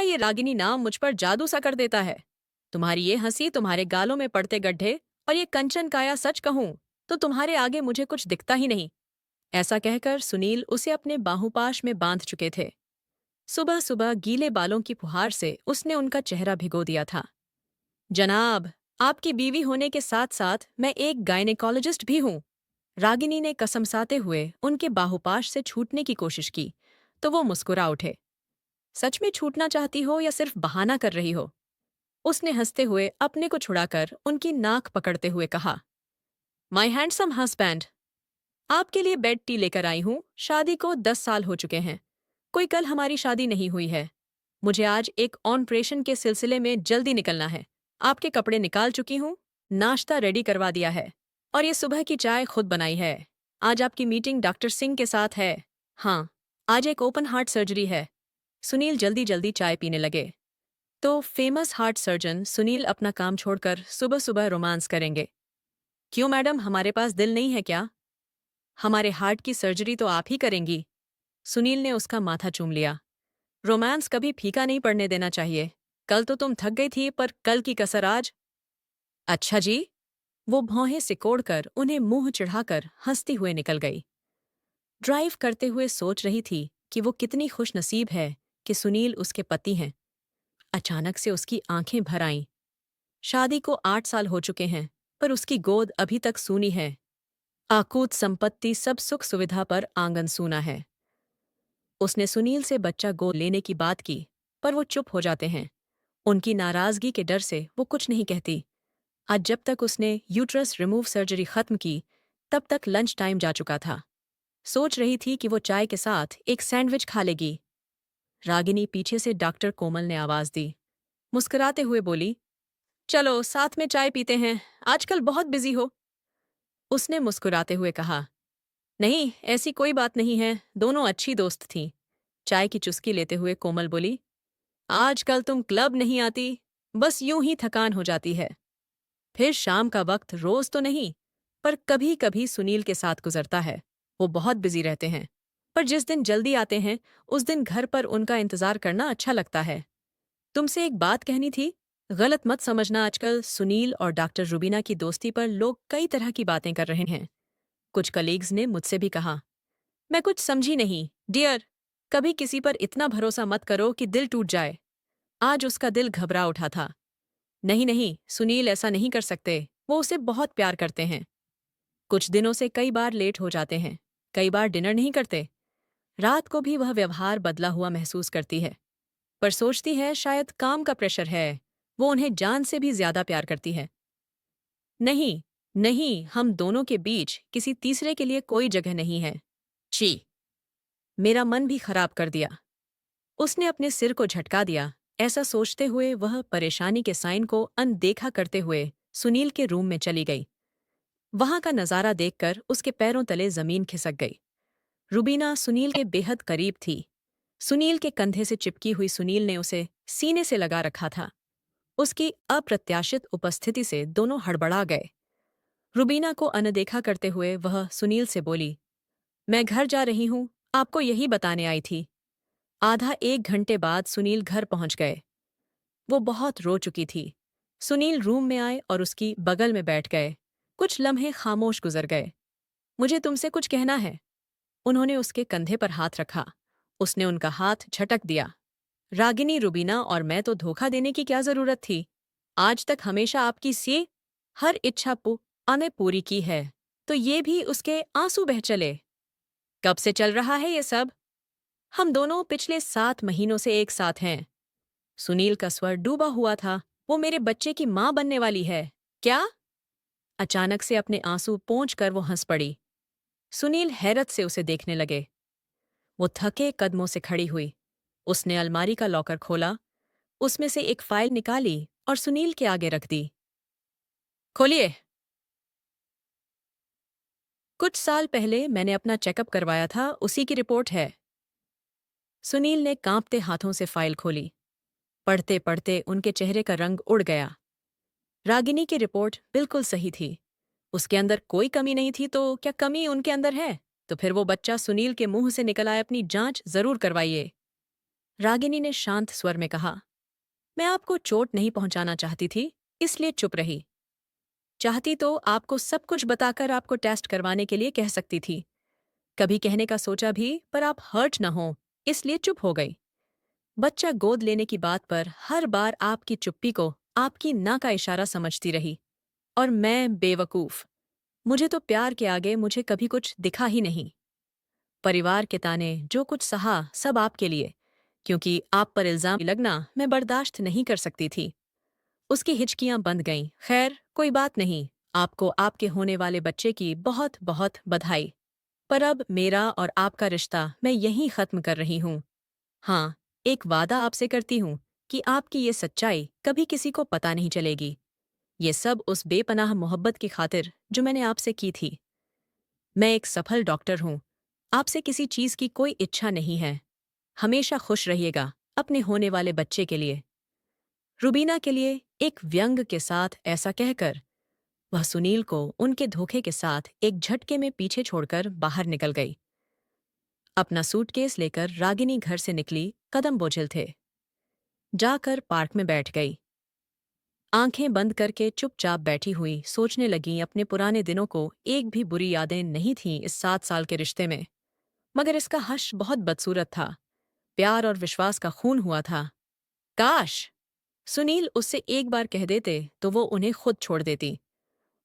ये रागिनी नाम मुझ पर जादू सा कर देता है। तुम्हारी ये हंसी, तुम्हारे गालों में पड़ते गड्ढे और ये कंचन काया, सच कहूं तो तुम्हारे आगे मुझे कुछ दिखता ही नहीं। ऐसा कहकर सुनील उसे अपने बाहुपाश में बांध चुके थे। सुबह सुबह गीले बालों की फुहार से उसने उनका चेहरा भिगो दिया था। जनाब, आपकी बीवी होने के साथ साथ मैं एक गायनेकोलॉजिस्ट भी हूँ। रागिनी ने कसमसाते हुए उनके बाहुपाश से छूटने की कोशिश की, तो वो मुस्कुरा उठे। सच में छूटना चाहती हो या सिर्फ बहाना कर रही हो? उसने हंसते हुए अपने को छुड़ाकर उनकी नाक पकड़ते हुए कहा, माई हैंडसम हस्बैंड, आपके लिए बेड टी लेकर आई हूं। शादी को 10 साल हो चुके हैं। कोई कल हमारी शादी नहीं हुई है। मुझे आज एक ऑपरेशन के सिलसिले में जल्दी निकलना है। आपके कपड़े निकाल चुकी हूं, नाश्ता रेडी करवा दिया है और ये सुबह की चाय खुद बनाई है। आज आपकी मीटिंग डॉक्टर सिंह के साथ है। हाँ, आज एक ओपन हार्ट सर्जरी है। सुनील जल्दी जल्दी चाय पीने लगे। तो फेमस हार्ट सर्जन सुनील अपना काम छोड़कर सुबह सुबह रोमांस करेंगे? क्यों मैडम, हमारे पास दिल नहीं है क्या? हमारे हार्ट की सर्जरी तो आप ही करेंगी। सुनील ने उसका माथा चूम लिया। रोमांस कभी फीका नहीं पड़ने देना चाहिए। कल तो तुम थक गई थी, पर कल की कसर आज। अच्छा जी। वो भौहें सिकोड़कर उन्हें मुंह चिढ़ाकर हंसती हुए निकल गई। ड्राइव करते हुए सोच रही थी कि वो कितनी खुशनसीब है कि सुनील उसके पति हैं। अचानक से उसकी आंखें भर आईं। शादी को 8 साल हो चुके हैं, पर उसकी गोद अभी तक सूनी है। आकूत संपत्ति, सब सुख सुविधा, पर आंगन सूना है। उसने सुनील से बच्चा गोद लेने की बात की, पर वो चुप हो जाते हैं। उनकी नाराजगी के डर से वो कुछ नहीं कहती। आज जब तक उसने यूट्रस रिमूव सर्जरी खत्म की, तब तक लंच टाइम जा चुका था। सोच रही थी कि वो चाय के साथ एक सैंडविच खा लेगी। रागिनी पीछे से डॉक्टर कोमल ने आवाज दी। मुस्कुराते हुए बोली, चलो साथ में चाय पीते हैं, आजकल बहुत बिजी हो। उसने मुस्कुराते हुए कहा, नहीं, ऐसी कोई बात नहीं है, दोनों अच्छी दोस्त थीं। चाय की चुस्की लेते हुए कोमल बोली, आजकल तुम क्लब नहीं आती, बस यूं ही थकान हो जाती है। फिर शाम का वक्त रोज तो नहीं, पर कभी कभी सुनील के साथ गुजरता है। वो बहुत बिजी रहते हैं, पर जिस दिन जल्दी आते हैं उस दिन घर पर उनका इंतजार करना अच्छा लगता है। तुमसे एक बात कहनी थी। गलत मत समझना, आजकल सुनील और डॉक्टर रुबीना की दोस्ती पर लोग कई तरह की बातें कर रहे हैं। कुछ कलीग्स ने मुझसे भी कहा। मैं कुछ समझी नहीं डियर। कभी किसी पर इतना भरोसा मत करो कि दिल टूट जाए। आज उसका दिल घबरा उठा था। नहीं नहीं, सुनील ऐसा नहीं कर सकते, वो उसे बहुत प्यार करते हैं। कुछ दिनों से कई बार लेट हो जाते हैं, कई बार डिनर नहीं करते। रात को भी वह व्यवहार बदला हुआ महसूस करती है, पर सोचती है शायद काम का प्रेशर है। वो उन्हें जान से भी ज्यादा प्यार करती है। नहीं, नहीं, हम दोनों के बीच किसी तीसरे के लिए कोई जगह नहीं है। छी, मेरा मन भी खराब कर दिया। उसने अपने सिर को झटका दिया। ऐसा सोचते हुए वह परेशानी के साइन को अनदेखा करते हुए सुनील के रूम में चली गई। वहां का नजारा देखकर उसके पैरों तले जमीन खिसक गई। रुबीना सुनील के बेहद करीब थी। सुनील के कंधे से चिपकी हुई सुनील ने उसे सीने से लगा रखा था। उसकी अप्रत्याशित उपस्थिति से दोनों हड़बड़ा गए। रुबीना को अनदेखा करते हुए वह सुनील से बोली, मैं घर जा रही हूं, आपको यही बताने आई थी। आधा एक घंटे बाद सुनील घर पहुंच गए। वो बहुत रो चुकी थी। सुनील रूम में आए और उसकी बगल में बैठ गए। कुछ लम्हे खामोश गुजर गए। मुझे तुमसे कुछ कहना है। उन्होंने उसके कंधे पर हाथ रखा। उसने उनका हाथ झटक दिया। रागिनी, रुबीना और मैं तो धोखा देने की क्या जरूरत थी? आज तक हमेशा आपकी सी हर इच्छा आने पूरी की है, तो ये भी उसके आंसू बह चले। कब से चल रहा है ये सब? हम दोनों पिछले 7 महीनों से एक साथ हैं। सुनील का स्वर डूबा हुआ था। वो मेरे बच्चे की मां बनने वाली है। क्या? अचानक से अपने आंसू पोंछ कर वो हंस पड़ी। सुनील हैरत से उसे देखने लगे। वो थके कदमों से खड़ी हुई। उसने अलमारी का लॉकर खोला, उसमें से एक फाइल निकाली और सुनील के आगे रख दी। खोलिए। कुछ साल पहले मैंने अपना चेकअप करवाया था, उसी की रिपोर्ट है। सुनील ने कांपते हाथों से फाइल खोली। पढ़ते पढ़ते उनके चेहरे का रंग उड़ गया। रागिनी की रिपोर्ट बिल्कुल सही थी। उसके अंदर कोई कमी नहीं थी, तो क्या कमी उनके अंदर है? तो फिर वो बच्चा सुनील के मुंह से निकल आए, अपनी जांच जरूर करवाइए। रागिनी ने शांत स्वर में कहा। मैं आपको चोट नहीं पहुंचाना चाहती थी, इसलिए चुप रही। चाहती तो आपको सब कुछ बताकर आपको टेस्ट करवाने के लिए कह सकती थी। कभी कहने का सोचा भी, पर आप हर्ट न हो, इसलिए चुप हो गई। बच्चा गोद लेने की बात पर हर बार आपकी चुप्पी को आपकी ना का इशारा समझती रही। और मैं बेवकूफ। मुझे तो प्यार के आगे मुझे कभी कुछ दिखा ही नहीं। परिवार के ताने, जो कुछ सहा, सब आपके लिए, क्योंकि आप पर इल्जाम लगना मैं बर्दाश्त नहीं कर सकती थी। उसकी हिचकियां बंद गईं। खैर, कोई बात नहीं। आपको आपके होने वाले बच्चे की बहुत बहुत बधाई। पर अब मेरा और आपका रिश्ता मैं यहीं खत्म कर रही हूँ। हाँ, एक वादा आपसे करती हूँ कि आपकी ये सच्चाई कभी किसी को पता नहीं चलेगी। ये सब उस बेपनाह मोहब्बत की खातिर जो मैंने आपसे की थी। मैं एक सफल डॉक्टर हूँ। आपसे किसी चीज की कोई इच्छा नहीं है। हमेशा खुश रहिएगा अपने होने वाले बच्चे के लिए। रुबीना के लिए एक व्यंग के साथ ऐसा कहकर वह सुनील को उनके धोखे के साथ एक झटके में पीछे छोड़कर बाहर निकल गई। अपना सूटकेस लेकर रागिनी घर से निकली, कदम बोझिल थे। जाकर पार्क में बैठ गई। आंखें बंद करके चुपचाप बैठी हुई सोचने लगी अपने पुराने दिनों को। एक भी बुरी यादें नहीं थीं इस 7 साल के रिश्ते में, मगर इसका हश्र बहुत बदसूरत था। प्यार और विश्वास का खून हुआ था। काश सुनील उससे एक बार कह देते तो वो उन्हें खुद छोड़ देती।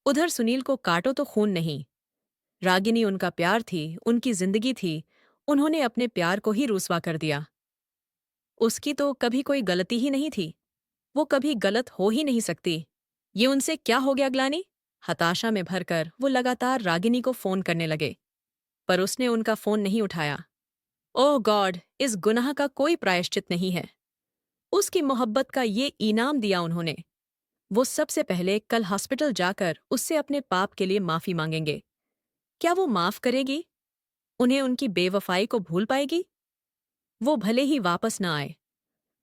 उधर सुनील को काटो तो खून नहीं। रागिनी उनका प्यार थी, उनकी जिंदगी थी। उन्होंने अपने प्यार को ही रुसवा कर दिया। उसकी तो कभी कोई गलती ही नहीं थी। वो कभी गलत हो ही नहीं सकती। ये उनसे क्या हो गया ग्लानी? हताशा में भरकर वो लगातार रागिनी को फोन करने लगे, पर उसने उनका फोन नहीं उठाया। ओह गॉड, इस गुनाह का कोई प्रायश्चित नहीं है। उसकी मोहब्बत का ये इनाम दिया उन्होंने। वो सबसे पहले कल हॉस्पिटल जाकर उससे अपने पाप के लिए माफी मांगेंगे। क्या वो माफ करेगी? उन्हें उनकी बेवफाई को भूल पाएगी? वो भले ही वापस न आए,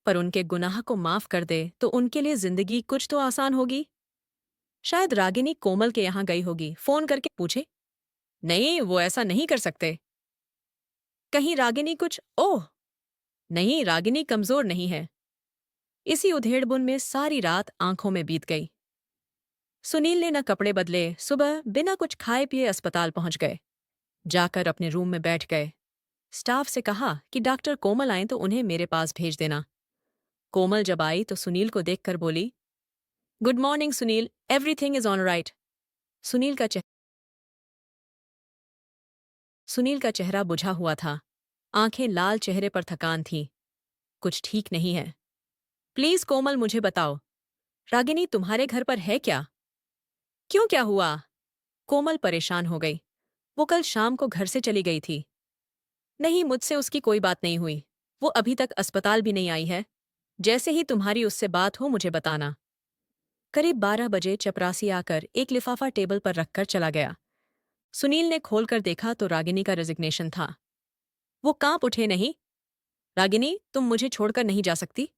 पर उनके गुनाह को माफ कर दे तो उनके लिए जिंदगी कुछ तो आसान होगी। शायद रागिनी कोमल के यहाँ गई होगी, फोन करके पूछे। नहीं, वो ऐसा नहीं कर सकते। कहीं रागिनी कुछ ओह नहीं, रागिनी कमजोर नहीं है। इसी उधेड़बुन में सारी रात आंखों में बीत गई। सुनील ने न कपड़े बदले, सुबह बिना कुछ खाए पिए अस्पताल पहुंच गए। जाकर अपने रूम में बैठ गए। स्टाफ से कहा कि डॉक्टर कोमल आए तो उन्हें मेरे पास भेज देना। कोमल जब आई तो सुनील को देखकर बोली, good morning Sunil, everything is on right. Sunil का चेह सुनील का चेहरा बुझा हुआ था। आंखें लाल, चेहरे पर थकान थी। कुछ ठीक नहीं है। प्लीज कोमल, मुझे बताओ, रागिनी तुम्हारे घर पर है क्या? क्यों, क्या हुआ? कोमल परेशान हो गई। वो कल शाम को घर से चली गई थी। नहीं, मुझसे उसकी कोई बात नहीं हुई। वो अभी तक अस्पताल भी नहीं आई है। जैसे ही तुम्हारी उससे बात हो मुझे बताना। करीब 12 बजे चपरासी आकर एक लिफाफा टेबल पर रखकर चला गया। सुनील ने खोलकर देखा तो रागिनी का रेजिग्नेशन था। वो कांप उठे। नहीं रागिनी, तुम मुझे छोड़कर नहीं जा सकती।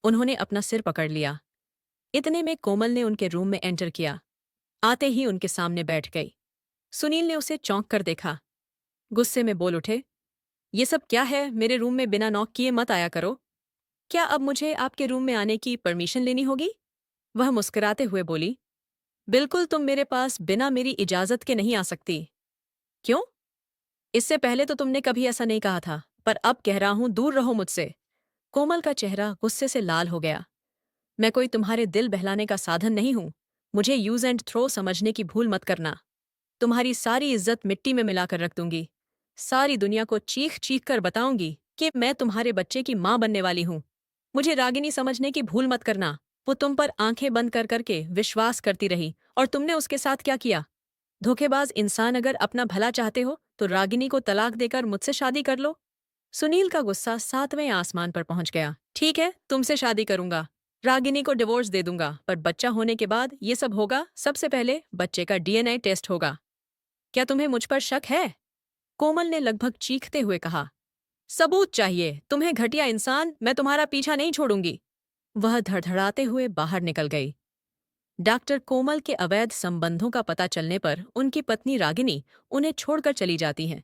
उन्होंने अपना सिर पकड़ लिया। इतने में कोमल ने उनके रूम में एंटर किया। आते ही उनके सामने बैठ गई। सुनील ने उसे चौंक कर देखा। गुस्से में बोल उठे, ये सब क्या है? मेरे रूम में बिना नॉक किए मत आया करो। क्या अब मुझे आपके रूम में आने की परमिशन लेनी होगी? वह मुस्कुराते हुए बोली, बिल्कुल, तुम मेरे पास बिना मेरी इजाजत के नहीं आ सकती। क्यों? इससे पहले तो तुमने कभी ऐसा नहीं कहा था, पर अब कह रहा हूं, दूर रहो मुझसे। कोमल का चेहरा गुस्से से लाल हो गया। मैं कोई तुम्हारे दिल बहलाने का साधन नहीं हूं। मुझे यूज एंड थ्रो समझने की भूल मत करना। तुम्हारी सारी इज्जत मिट्टी में मिलाकर रख दूंगी। सारी दुनिया को चीख चीख कर बताऊंगी कि मैं तुम्हारे बच्चे की मां बनने वाली हूं। मुझे रागिनी समझने की भूल मत करना। वो तुम पर आंखें बंद कर करके विश्वास करती रही, और तुमने उसके साथ क्या किया? धोखेबाज इंसान, अगर अपना भला चाहते हो तो रागिनी को तलाक देकर मुझसे शादी कर लो। सुनील का गुस्सा 7वें आसमान पर पहुंच गया। ठीक है, तुमसे शादी करूंगा, रागिनी को डिवोर्स दे दूंगा, पर बच्चा होने के बाद ये सब होगा। सबसे पहले बच्चे का डीएनए टेस्ट होगा। क्या तुम्हें मुझ पर शक है? कोमल ने लगभग चीखते हुए कहा। सबूत चाहिए तुम्हें, घटिया इंसान। मैं तुम्हारा पीछा नहीं छोड़ूंगी। वह धड़धड़ाते हुए बाहर निकल गई। डॉक्टर कोमल के अवैध संबंधों का पता चलने पर उनकी पत्नी रागिनी उन्हें छोड़कर चली जाती हैं।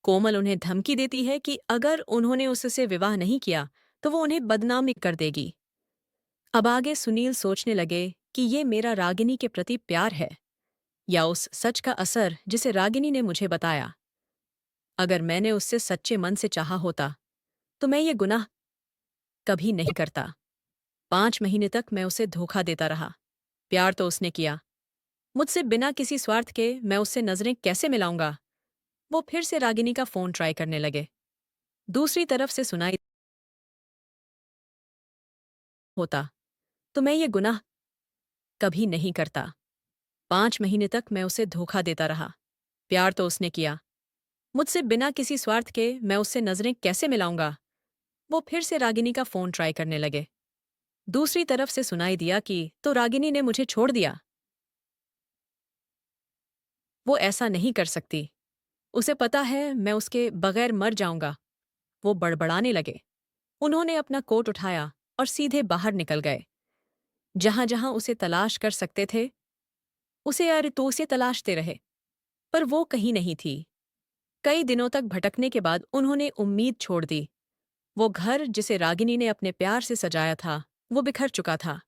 कोमल उन्हें धमकी देती है कि अगर उन्होंने उससे विवाह नहीं किया तो वो उन्हें बदनाम कर देगी। अब आगे सुनील सोचने लगे कि ये मेरा रागिनी के प्रति प्यार है या उस सच का असर जिसे रागिनी ने मुझे बताया। अगर मैंने उससे सच्चे मन से चाहा होता तो मैं ये गुनाह कभी नहीं करता। 5 महीने तक मैं उसे धोखा देता रहा। प्यार तो उसने किया मुझसे बिना किसी स्वार्थ के, मैं उससे नजरें कैसे मिलाऊंगा। वो फिर से रागिनी का फोन ट्राई करने लगे। दूसरी तरफ से सुनाई होता तो मैं ये गुनाह कभी नहीं करता। 5 महीने तक मैं उसे धोखा देता रहा। प्यार तो उसने किया मुझसे बिना किसी स्वार्थ के, मैं उससे नजरें कैसे मिलाऊंगा। वो फिर से रागिनी का फोन ट्राई करने लगे। दूसरी तरफ से सुनाई दिया कि तो रागिनी ने मुझे छोड़ दिया। वो ऐसा नहीं कर सकती। उसे पता है मैं उसके बगैर मर जाऊंगा। वो बड़बड़ाने लगे। उन्होंने अपना कोट उठाया और सीधे बाहर निकल गए। जहां जहां उसे तलाश कर सकते थे उसे या तो उसे तलाशते रहे, पर वो कहीं नहीं थी। कई दिनों तक भटकने के बाद उन्होंने उम्मीद छोड़ दी। वो घर जिसे रागिनी ने अपने प्यार से सजाया था वो बिखर चुका था।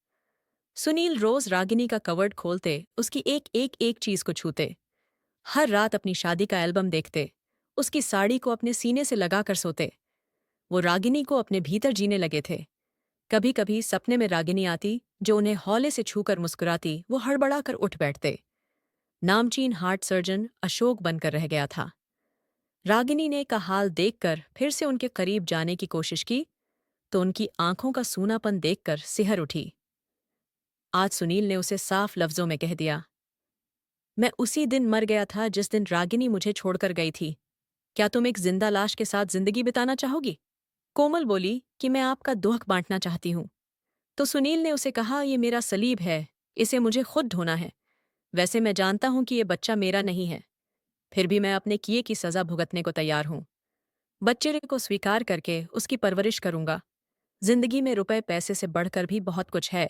सुनील रोज रागिनी का कवर्ड खोलते, उसकी एक चीज को छूते। हर रात अपनी शादी का एल्बम देखते, उसकी साड़ी को अपने सीने से लगाकर सोते। वो रागिनी को अपने भीतर जीने लगे थे। कभी कभी सपने में रागिनी आती जो उन्हें हौले से छूकर मुस्कुराती। वो हड़बड़ा कर उठ बैठते। नामचीन हार्ट सर्जन अशोक बनकर रह गया था। रागिनी ने का हाल देखकर फिर से उनके करीब जाने की कोशिश की तो उनकी आंखों का सूनापन देखकर सिहर उठी। आज सुनील ने उसे साफ लफ्जों में कह दिया, मैं उसी दिन मर गया था जिस दिन रागिनी मुझे छोड़कर गई थी। क्या तुम एक जिंदा लाश के साथ जिंदगी बिताना चाहोगी? कोमल बोली कि मैं आपका दुख बांटना चाहती हूँ। तो सुनील ने उसे कहा, ये मेरा सलीब है, इसे मुझे खुद ढोना है। वैसे मैं जानता हूं कि ये बच्चा मेरा नहीं है, फिर भी मैं अपने किए की सजा भुगतने को तैयार हूं। बच्चे को स्वीकार करके उसकी परवरिश करूंगा। जिंदगी में रुपए पैसे से बढ़कर भी बहुत कुछ है।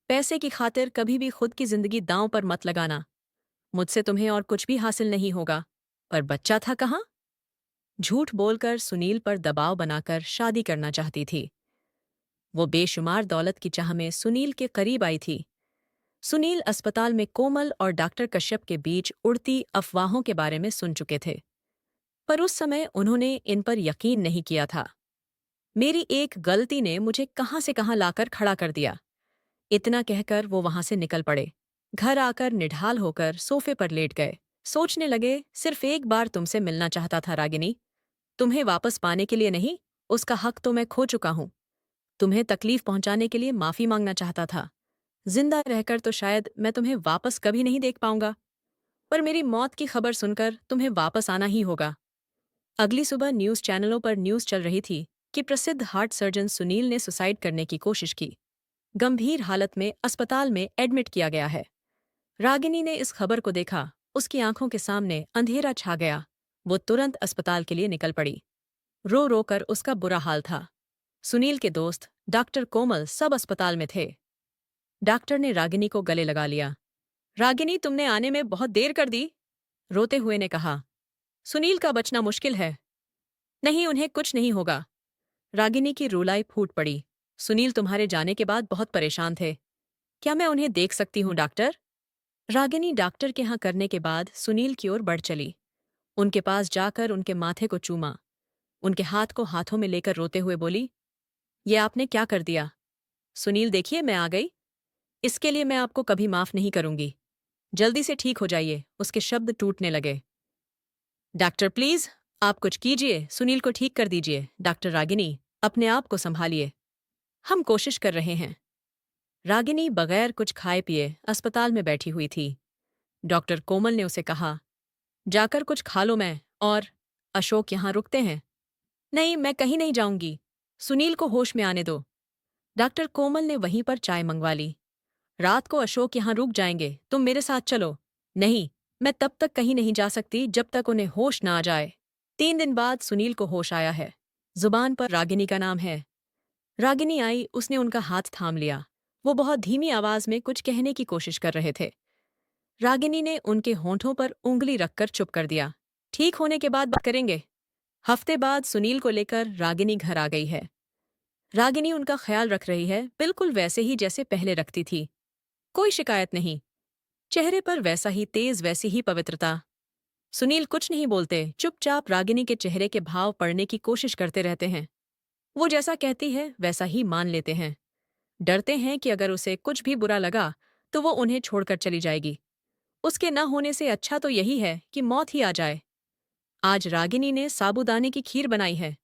पैसे की खातिर कभी भी खुद की जिंदगी दांव पर मत लगाना। मुझसे तुम्हें और कुछ भी हासिल नहीं होगा, पर बच्चा था कहाँ? झूठ बोलकर सुनील पर दबाव बनाकर शादी करना चाहती थी। वो बेशुमार दौलत की चाह में सुनील के करीब आई थी। सुनील अस्पताल में कोमल और डॉक्टर कश्यप के बीच उड़ती अफवाहों के बारे में सुन चुके थे, पर उस समय उन्होंने इन पर यकीन नहीं किया था। मेरी एक गलती ने मुझे कहां से कहां लाकर खड़ा कर दिया। इतना कहकर वो वहां से निकल पड़े। घर आकर निढाल होकर सोफे पर लेट गए। सोचने लगे, सिर्फ एक बार तुमसे मिलना चाहता था रागिनी। तुम्हें वापस पाने के लिए नहीं, उसका हक तो मैं खो चुका हूं। तुम्हें तकलीफ पहुंचाने के लिए माफी मांगना चाहता था। जिंदा रहकर तो शायद मैं तुम्हें वापस कभी नहीं देख पाऊंगा, पर मेरी मौत की खबर सुनकर तुम्हें वापस आना ही होगा। अगली सुबह न्यूज चैनलों पर न्यूज चल रही थी कि प्रसिद्ध हार्ट सर्जन सुनील ने सुसाइड करने की कोशिश की। गंभीर हालत में अस्पताल में एडमिट किया गया है। रागिनी ने इस खबर को देखा। उसकी आंखों के सामने अंधेरा छा गया। वो तुरंत अस्पताल के लिए निकल पड़ी। रो रो कर उसका बुरा हाल था। सुनील के दोस्त डॉक्टर कोमल सब अस्पताल में थे। डॉक्टर ने रागिनी को गले लगा लिया। रागिनी, तुमने आने में बहुत देर कर दी, रोते हुए ने कहा। सुनील का बचना मुश्किल है। नहीं, उन्हें कुछ नहीं होगा। रागिनी की रुलाई फूट पड़ी। सुनील तुम्हारे जाने के बाद बहुत परेशान थे। क्या मैं उन्हें देख सकती हूँ डॉक्टर? रागिनी डॉक्टर के यहाँ करने के बाद सुनील की ओर बढ़ चली। उनके पास जाकर उनके माथे को चूमा। उनके हाथ को हाथों में लेकर रोते हुए बोली, ये आपने क्या कर दिया? सुनील, देखिए मैं आ गई। इसके लिए मैं आपको कभी माफ नहीं करूंगी। जल्दी से ठीक हो जाइए। उसके शब्द टूटने लगे। डॉक्टर प्लीज, आप कुछ कीजिए, सुनील को ठीक कर दीजिए। डॉक्टर, रागिनी अपने आप को संभालिए, हम कोशिश कर रहे हैं। रागिनी बगैर कुछ खाए पिए अस्पताल में बैठी हुई थी। डॉक्टर कोमल ने उसे कहा, जाकर कुछ खा लो। मैं और अशोक यहाँ रुकते हैं। नहीं, मैं कहीं नहीं जाऊंगी। सुनील को होश में आने दो। डॉक्टर कोमल ने वहीं पर चाय मंगवा ली। रात को अशोक यहाँ रुक जाएंगे, तुम मेरे साथ चलो। नहीं, मैं तब तक कहीं नहीं जा सकती जब तक उन्हें होश न आ जाए। 3 दिन बाद सुनील को होश आया है। जुबान पर रागिनी का नाम है। रागिनी आई, उसने उनका हाथ थाम लिया। वो बहुत धीमी आवाज में कुछ कहने की कोशिश कर रहे थे। रागिनी ने उनके होंठों पर उंगली रखकर चुप कर दिया। ठीक होने के बाद बात करेंगे। हफ्ते बाद सुनील को लेकर रागिनी घर आ गई है। रागिनी उनका ख्याल रख रही है, बिल्कुल वैसे ही जैसे पहले रखती थी। कोई शिकायत नहीं। चेहरे पर वैसा ही तेज, वैसी ही पवित्रता। सुनील कुछ नहीं बोलते, चुपचाप रागिनी के चेहरे के भाव पढ़ने की कोशिश करते रहते हैं। वो जैसा कहती है वैसा ही मान लेते हैं। डरते हैं कि अगर उसे कुछ भी बुरा लगा तो वो उन्हें छोड़कर चली जाएगी। उसके न होने से अच्छा तो यही है कि मौत ही आ जाए। आज रागिनी ने साबूदाने की खीर बनाई है,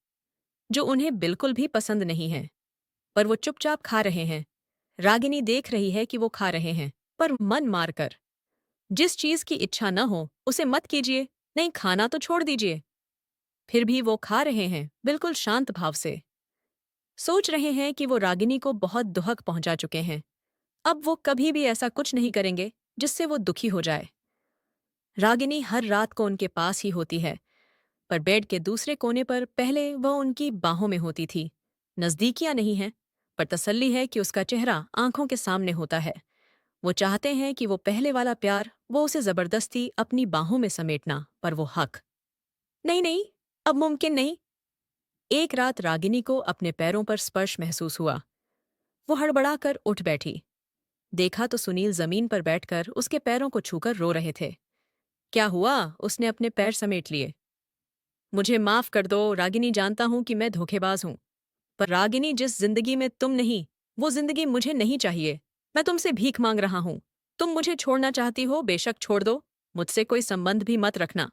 जो उन्हें बिल्कुल भी पसंद नहीं है, पर वो चुपचाप खा रहे हैं। रागिनी देख रही है कि वो खा रहे हैं, पर मन मारकर। जिस चीज की इच्छा न हो उसे मत कीजिए, नहीं खाना तो छोड़ दीजिए। फिर भी वो खा रहे हैं, बिल्कुल शांत भाव से। सोच रहे हैं कि वो रागिनी को बहुत दुहक पहुंचा चुके हैं। अब वो कभी भी ऐसा कुछ नहीं करेंगे जिससे वो दुखी हो जाए। रागिनी हर रात को उनके पास ही होती है, पर बेड के दूसरे कोने पर पहले वह उनकी बाहों में होती थी। नज़दीकियां नहीं हैं, पर तसल्ली है कि उसका चेहरा आंखों के सामने होता है। वो चाहते हैं कि वो पहले वाला प्यार, वो उसे जबरदस्ती अपनी बाहों में समेटना, पर वो हक। नहीं नहीं, अब मुमकिन नहीं। एक रात रागिनी को अपने पैरों पर स्पर्श महसूस हुआ। वो हड़बड़ाकर उठ बैठी। देखा तो सुनील जमीन पर बैठकर उसके पैरों को छूकर रो रहे थे। क्या हुआ? उसने अपने पैर समेट लिए। मुझे माफ कर दो रागिनी, जानता हूं कि मैं धोखेबाज हूं, पर रागिनी, जिस जिंदगी में तुम नहीं, वो जिंदगी मुझे नहीं चाहिए। मैं तुमसे भीख मांग रहा हूं। तुम मुझे छोड़ना चाहती हो, बेशक छोड़ दो। मुझसे कोई संबंध भी मत रखना,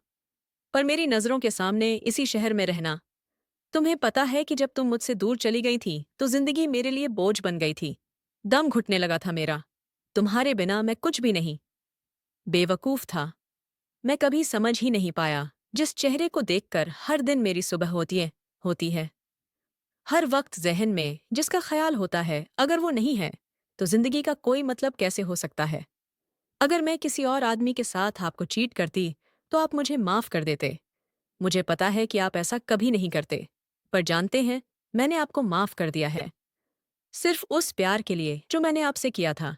पर मेरी नजरों के सामने इसी शहर में रहना। तुम्हें पता है कि जब तुम मुझसे दूर चली गई थी तो जिंदगी मेरे लिए बोझ बन गई थी। दम घुटने लगा था मेरा। तुम्हारे बिना मैं कुछ भी नहीं। बेवकूफ था। मैं कभी समझ ही नहीं पाया, जिस चेहरे को देखकर हर दिन मेरी सुबह होती है। हर वक्त ज़हन में जिसका ख्याल होता है, अगर वो नहीं है तो जिंदगी का कोई मतलब कैसे हो सकता है। अगर मैं किसी और आदमी के साथ आपको चीट करती तो आप मुझे माफ कर देते। मुझे पता है कि आप ऐसा कभी नहीं करते, पर जानते हैं, मैंने आपको माफ कर दिया है। सिर्फ उस प्यार के लिए जो मैंने आपसे किया था,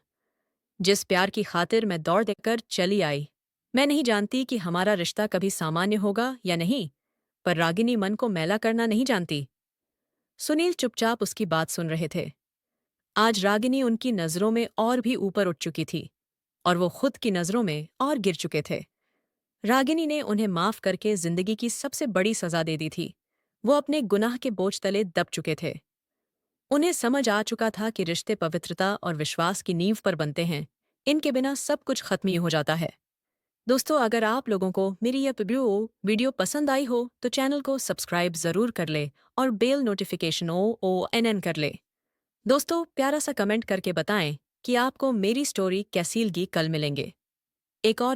जिस प्यार की खातिर मैं दौड़ देकर चली आई। मैं नहीं जानती कि हमारा रिश्ता कभी सामान्य होगा या नहीं, पर रागिनी मन को मैला करना नहीं जानती। सुनील चुपचाप उसकी बात सुन रहे थे। आज रागिनी उनकी नजरों में और भी ऊपर उठ चुकी थी, और वो खुद की नजरों में और गिर चुके थे। रागिनी ने उन्हें माफ करके जिंदगी की सबसे बड़ी सजा दे दी थी। वो अपने गुनाह के बोझ तले दब चुके थे। उन्हें समझ आ चुका था कि रिश्ते पवित्रता और विश्वास की नींव पर बनते हैं। इनके बिना सब कुछ खत्म ही हो जाता है। दोस्तों, अगर आप लोगों को मेरी यह वीडियो पसंद आई हो तो चैनल को सब्सक्राइब ज़रूर कर ले और बेल नोटिफिकेशन ONN कर ले। दोस्तों, प्यारा सा कमेंट करके बताएं कि आपको मेरी स्टोरी कैसी लगी। कल मिलेंगे एक और